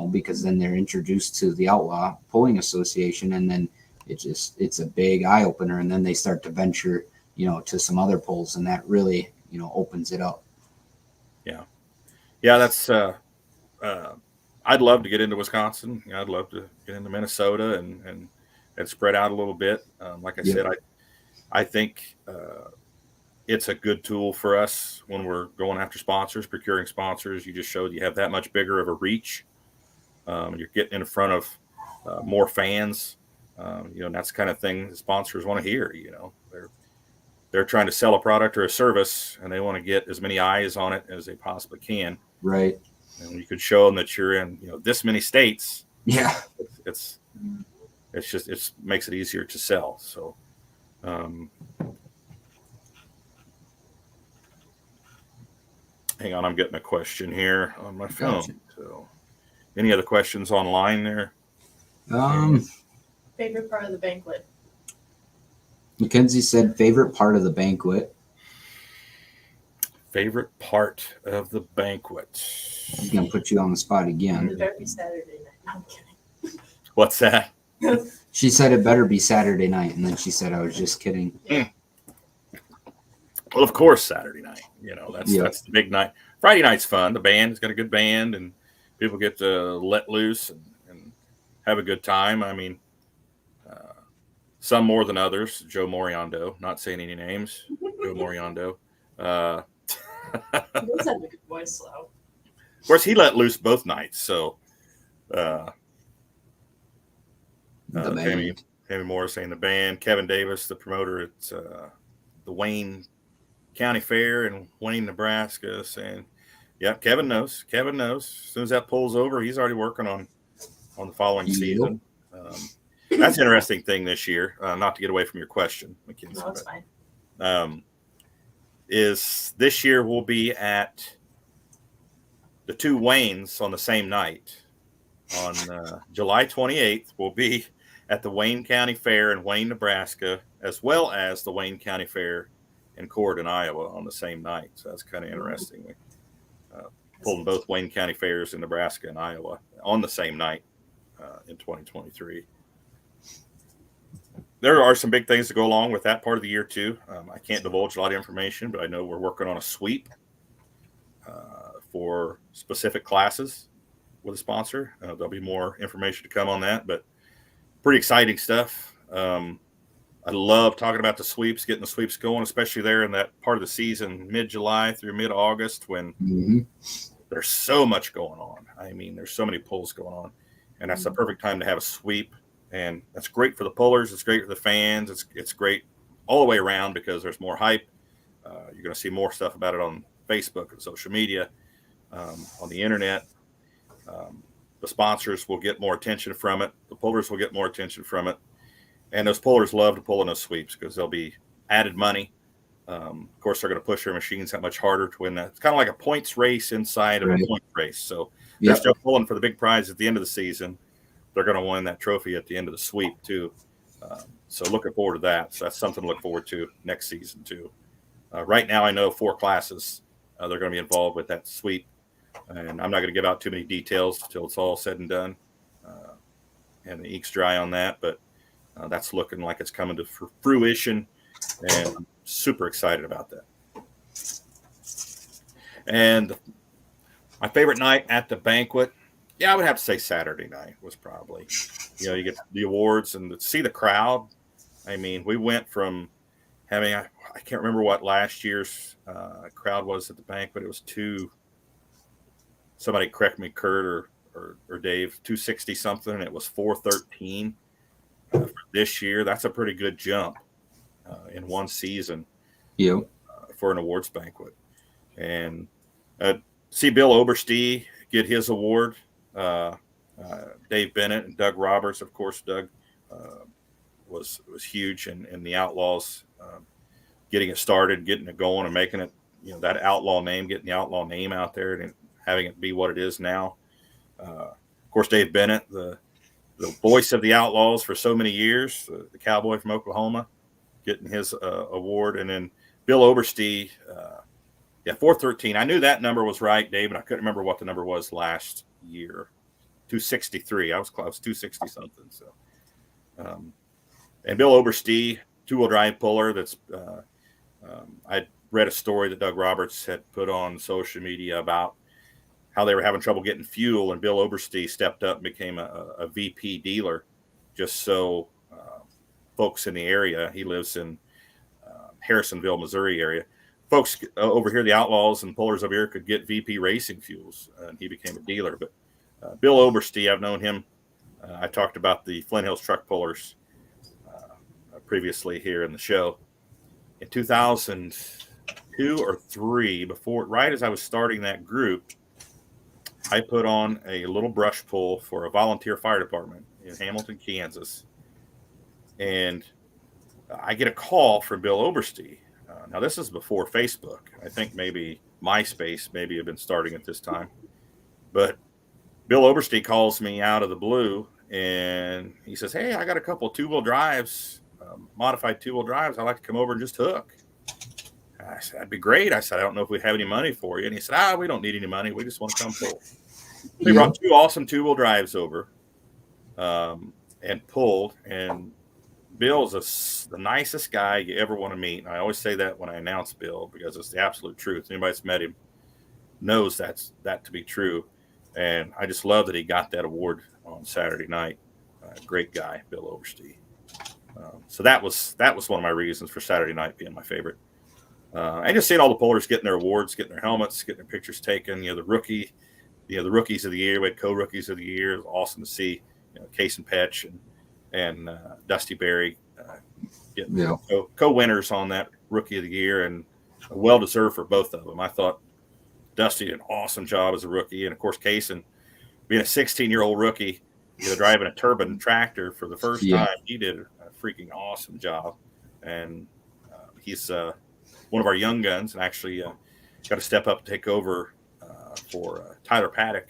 Because then they're introduced to the Outlaw Pulling Association, and then it's a big eye opener, and then they start to venture to some other pulls, and that really opens it up. Yeah That's I'd love to get into Wisconsin. I'd love to get into Minnesota and spread out a little bit. Like I said, I think it's a good tool for us when we're going after sponsors, procuring sponsors. You just showed you have that much bigger of a reach. You're getting in front of more fans. And that's the kind of thing the sponsors want to hear. They're trying to sell a product or a service, and they want to get as many eyes on it as they possibly can. Right. And you could show them that you're in, this many states. Yeah. It's makes it easier to sell. So, hang on, I'm getting a question here on my phone. Gotcha. So, any other questions online there? Favorite part of the banquet? Mackenzie said favorite part of the banquet. Favorite part of the banquet. He's gonna put you on the spot again. It better be Saturday night. No, I'm kidding. What's that? She said it better be Saturday night, and then she said I was just kidding. Well, of course, Saturday night. That's the big night. Friday night's fun. The band's got a good band, and people get to let loose and have a good time. I mean, some more than others. Joe Moriondo, not saying any names. Joe Moriondo. He does have a good voice, though. Of course, he let loose both nights. So, Tammy Morris saying the band. Kevin Davis, the promoter at the Wayne County Fair in Wayne, Nebraska, saying, "Yeah, Kevin knows. Kevin knows. As soon as that pulls over, he's already working on the following season." That's an interesting thing this year. Not to get away from your question, Mackenzie. No, it's fine. Is this year we'll be at the two Waynes on the same night. On July 28th, we'll be at the Wayne County Fair in Wayne, Nebraska, as well as the Wayne County Fair in Corydon, Iowa on the same night. So that's kind of interesting. We pulled both Wayne County Fairs in Nebraska and Iowa on the same night in 2023. There are some big things to go along with that part of the year, too. I can't divulge a lot of information, but I know we're working on a sweep for specific classes with a sponsor. There'll be more information to come on that, but pretty exciting stuff. I love talking about the sweeps, getting the sweeps going, especially there in that part of the season, mid-July through mid-August, when there's so much going on. I mean, there's so many pulls going on, and that's the perfect time to have a sweep. And that's great for the pullers. It's great for the fans. It's great all the way around because there's more hype. You're going to see more stuff about it on Facebook and social media, on the internet. The sponsors will get more attention from it. The pullers will get more attention from it. And those pullers love to pull in those sweeps because there'll be added money. Of course, they're going to push their machines that much harder to win that. It's kind of like a points race inside of a point race. So they're still pulling for the big prize at the end of the season. They're going to win that trophy at the end of the sweep, too. So looking forward to that. So that's something to look forward to next season, too. Right now, I know 4 classes they're going to be involved with that sweep. And I'm not going to give out too many details until it's all said and done and the ink's dry on that. But that's looking like it's coming to fruition. And I'm super excited about that. And my favorite night at the banquet, I would have to say Saturday night was probably, you get the awards and to see the crowd. I mean, we went from having, I can't remember what last year's crowd was at the banquet. It was somebody correct me, Kurt or Dave, 260 something. And it was 413 for this year. That's a pretty good jump in one season for an awards banquet. And see Bill Oberste get his award. Dave Bennett and Doug Roberts, of course. Doug was huge in the Outlaws, getting it started, getting it going, and making it, that outlaw name, getting the outlaw name out there and having it be what it is now. Of course, Dave Bennett, the voice of the Outlaws for so many years, the cowboy from Oklahoma, getting his award, and then Bill Oberste, 413. I knew that number was right, Dave, and I couldn't remember what the number was last year. 263. I was close, 260 something. So, and Bill Oberste, 2-wheel drive puller. That's I read a story that Doug Roberts had put on social media about how they were having trouble getting fuel, and Bill Oberste stepped up and became a VP dealer, just so folks in the area. He lives in Harrisonville, Missouri area. Folks over here, the Outlaws and pullers over here, could get VP racing fuels, and he became a dealer. But Bill Oberste, I've known him I talked about the Flint Hills truck pullers previously here in the show. In 2002 or 3, right as I was starting that group, I put on a little brush pull for a volunteer fire department in Hamilton, Kansas. And I get a call from Bill Oberste. Now, this is before Facebook. I think maybe MySpace maybe had been starting at this time. But Bill Oberste calls me out of the blue, and he says, "Hey, I got a couple of two-wheel drives, modified two-wheel drives. I'd like to come over and just hook." I said, "That'd be great." I said, "I don't know if we have any money for you." And he said, "We don't need any money. We just want to come pull." We brought 2 awesome two-wheel drives over and pulled. And Bill's the nicest guy you ever want to meet. And I always say that when I announce Bill, because it's the absolute truth. Anybody that's met him knows that to be true. And I just love that he got that award on Saturday night. Great guy, Bill Oberste. So that was one of my reasons for Saturday night being my favorite. And just seeing all the pullers getting their awards, getting their helmets, getting their pictures taken. The rookies of the year, we had co-rookies of the year. It was awesome to see, Case and Petch and Dusty Berry getting co-winners on that rookie of the year, and well deserved for both of them. I thought Dusty did an awesome job as a rookie, and of course Kaysen, being a 16-year-old rookie, driving a turbine tractor for the first time, he did a freaking awesome job. And he's one of our young guns, and actually got to step up and take over for Tyler Paddock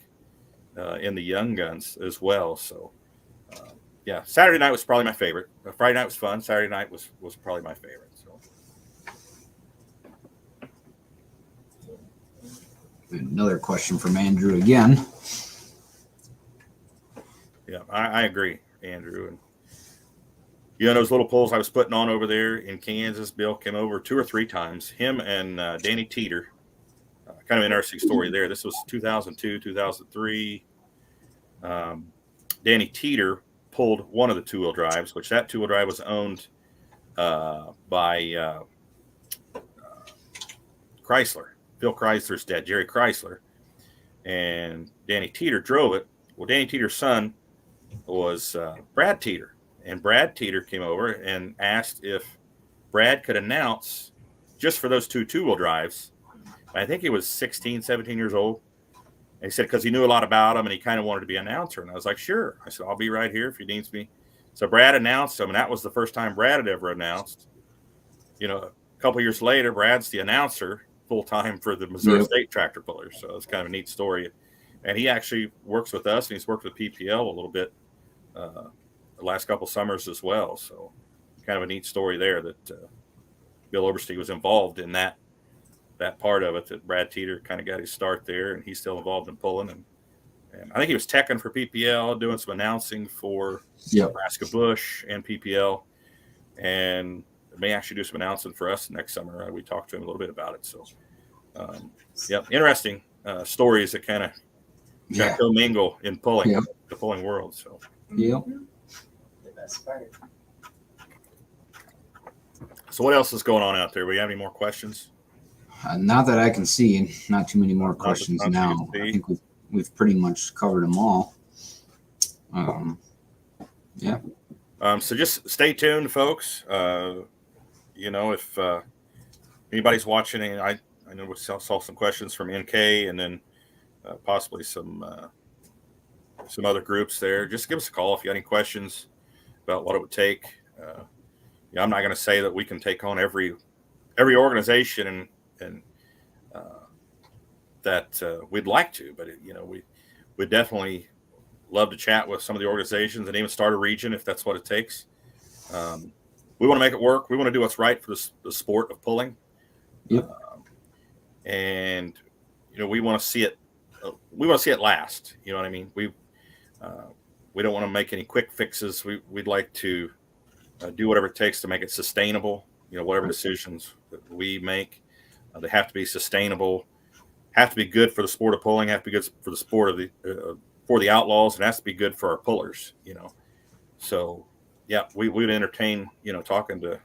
in the young guns as well. So Saturday night was probably my favorite. Friday night was fun. Saturday night was probably my favorite. So another question from Andrew again. Yeah, I agree, Andrew. And those little pulls I was putting on over there in Kansas, Bill came over 2 or 3 times. Him and Danny Teeter. Kind of interesting story there. This was 2002, 2003. Danny Teeter pulled one of the two-wheel drives, which that two-wheel drive was owned by Chrysler. Bill Chrysler's dad, Jerry Chrysler. And Danny Teeter drove it. Well, Danny Teeter's son was Brad Teeter. And Brad Teeter came over and asked if Brad could announce just for those two-wheel drives. I think he was 16, 17 years old. And he said, because he knew a lot about them and he kind of wanted to be an announcer. And I was like, sure. I said, I'll be right here if he needs me. So Brad announced him, and that was the first time Brad had ever announced. A couple years later, Brad's the announcer full-time for the Missouri State Tractor Pullers. So it's kind of a neat story. And he actually works with us, and he's worked with PPL a little bit the last couple summers as well. So kind of a neat story there that Bill Oberste was involved in that part of it, that Brad Teeter kind of got his start there, and he's still involved in pulling. And I think he was teching for PPL, doing some announcing for Nebraska Bush and PPL, and may actually do some announcing for us next summer. We talked to him a little bit about it. So, interesting stories that kind of commingle in pulling, the pulling world. So, So what else is going on out there? We have any more questions? Not that I can see. Not too many more questions now. I think we've pretty much covered them all. So just stay tuned, folks. If anybody's watching, I know we saw some questions from NK, and then possibly some other groups there. Just give us a call if you have any questions about what it would take. I'm not going to say that we can take on every organization and that we'd like to, but we'd definitely love to chat with some of the organizations and even start a region if that's what it takes. We want to make it work. We want to do what's right for the sport of pulling. And we want to see it. We want to see it last. You know what I mean? We don't want to make any quick fixes. We'd like to do whatever it takes to make it sustainable. Whatever decisions that we make, they have to be sustainable, have to be good for the sport of pulling, have to be good for the sport of for the Outlaws, and has to be good for our pullers. So we would entertain talking to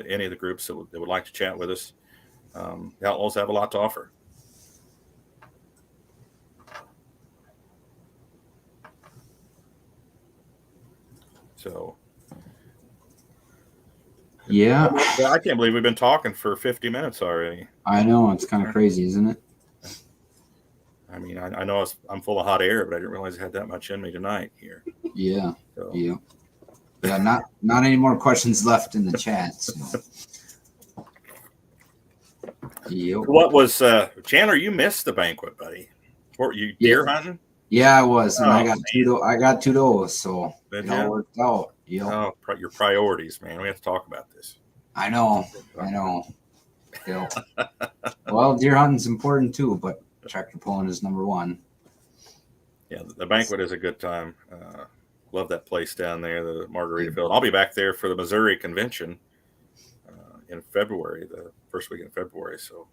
any of the groups that would like to chat with us. The Outlaws have a lot to offer. So Yeah, I can't believe we've been talking for 50 minutes already. I know. It's kind of crazy, isn't it? I mean, I know I'm full of hot air, but I didn't realize I had that much in me tonight here. Yeah. So. Yeah. Yeah. Not any more questions left in the chat. So. Yep. What was Chandler? You missed the banquet, buddy. Were you deer hunting? Yeah, I was, and Oh, I got two does, so Did it all you? worked out. Yep. Oh, your priorities, man. We have to talk about this. I know. Yep. Well, deer hunting's important too, but tractor pulling is number one. Yeah, the banquet is a good time. Love that place down there, the Margaritaville. I'll be back there for the Missouri convention in February, the first week in February. So,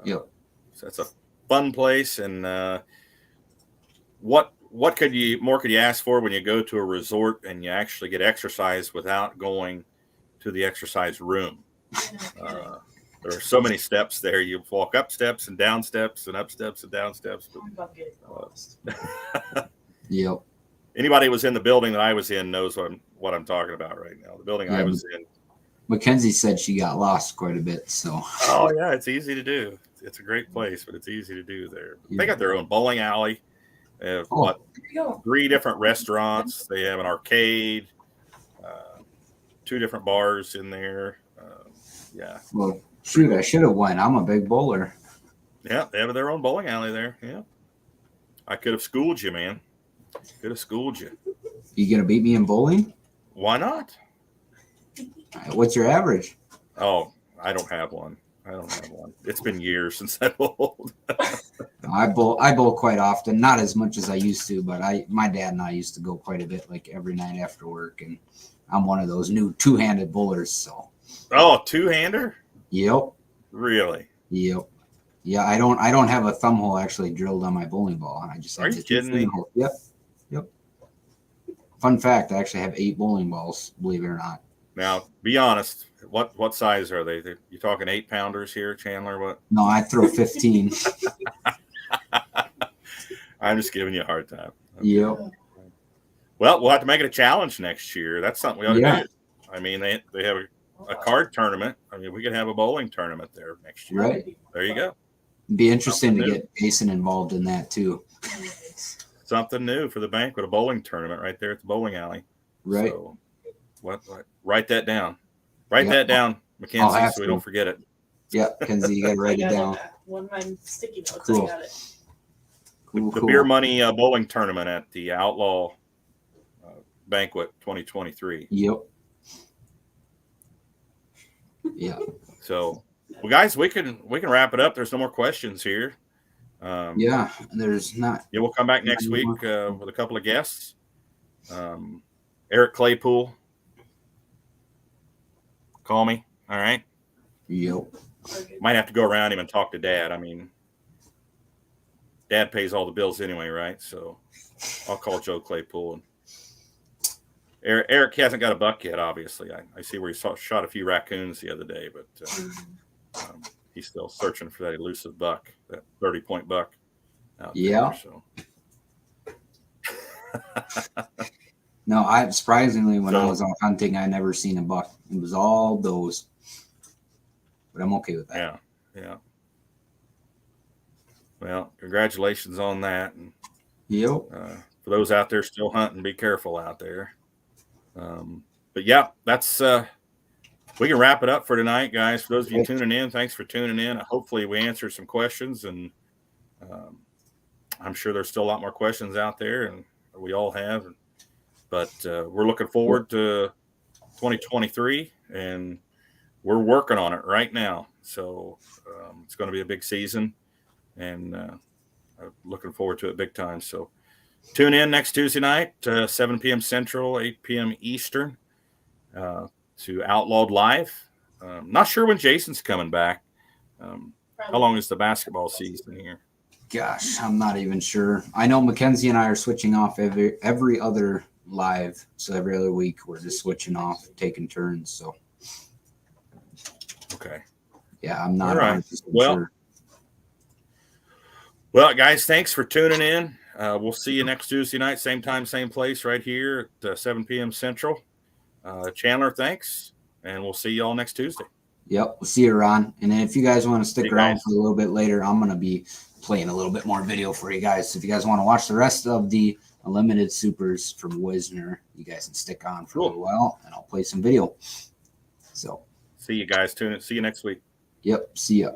Yep. So that's a fun place. And what could you ask for when you go to a resort and you actually get exercise without going to the exercise room? There are so many steps there. You walk up steps and down steps and up steps and down steps. I'm about getting lost. Yep. Anybody who was in the building that I was in knows what I'm talking about right now. The building I was in. Mackenzie said she got lost quite a bit. So. Oh yeah, it's easy to do. It's a great place, but it's easy to do there. Yeah. They got their own bowling alley. They have 3 different restaurants. They have an arcade. 2 different bars in there. Yeah. Well, shoot, I should have went. I'm a big bowler. Yeah, they have their own bowling alley there. Yeah. I could have schooled you, man. Could have schooled you. You gonna beat me in bowling? Why not? What's your average? Oh, I don't have one. It's been years since I bowled. I bowl quite often, not as much as I used to, but my dad and I used to go quite a bit, like every night after work, and I'm one of those new 2-handed bowlers. So. Oh, 2-hander? Yep. Really? Yep. Yeah, I don't have a thumb hole actually drilled on my bowling ball. I just have. Are you kidding me? Yep. Fun fact: I actually have 8 bowling balls. Believe it or not. Now, be honest. What size are they? You talking 8-pounders here, Chandler? What? No, I throw 15. I'm just giving you a hard time. Okay. Yep. Well, we'll have to make it a challenge next year. That's something we ought to do. I mean, they have a card tournament. I mean, we could have a bowling tournament there next year. Right. There you go. It'd be interesting to get Jason involved in that too. Something new for the banquet, a bowling tournament right there at the bowling alley. Right. So, write that down. Write that down, Mackenzie, so we don't forget it. Yep, Kenzie, you got to write it down. One of my sticky notes. Cool. I got it. The Beer Money bowling tournament at the Outlaw Banquet 2023. Yep. Yeah. So, well, guys, we can wrap it up. There's no more questions here. Yeah, there's not. Yeah, we'll come back next week with a couple of guests. Eric Claypool, call me. All right. Yep. Might have to go around him and talk to Dad. I mean, Dad pays all the bills anyway, right? So I'll call Joe Claypool. And Eric hasn't got a buck yet, obviously. I see where he shot a few raccoons the other day, but he's still searching for that elusive buck, that 30-point buck out there. So. No, I surprisingly when I was out hunting, I never seen a buck. It was all those. But I'm okay with that. Yeah. Well, congratulations on that. And, yep. For those out there still hunting, be careful out there. But yeah, that's we can wrap it up for tonight, guys. For those of you tuning in, thanks for tuning in. Hopefully we answered some questions, and I'm sure there's still a lot more questions out there, and we all have. But we're looking forward to 2023, and we're working on it right now. So it's going to be a big season, and looking forward to it big time. So tune in next Tuesday night, 7 p.m. Central, 8 p.m. Eastern, to Outlawed Live. Not sure when Jason's coming back. How long is the basketball season here? Gosh, I'm not even sure. I know Mackenzie and I are switching off every other live. So every other week we're just switching off, taking turns. So okay. Yeah, I'm not sure. Well, guys, thanks for tuning in. We'll see you next Tuesday night, same time, same place, right here at 7 p.m. Central. Chandler, thanks, and we'll see you all next Tuesday. Yep, we'll see you, Ron. And then if you guys want to stick Hey, around guys. for a little bit later, I'm going to be playing a little bit more video for you guys. So if you guys want to watch the rest of the Unlimited Supers from Wisner, you guys can stick on for a little while, and I'll play some video. So see you guys. Tune in. See you next week. Yep, see ya.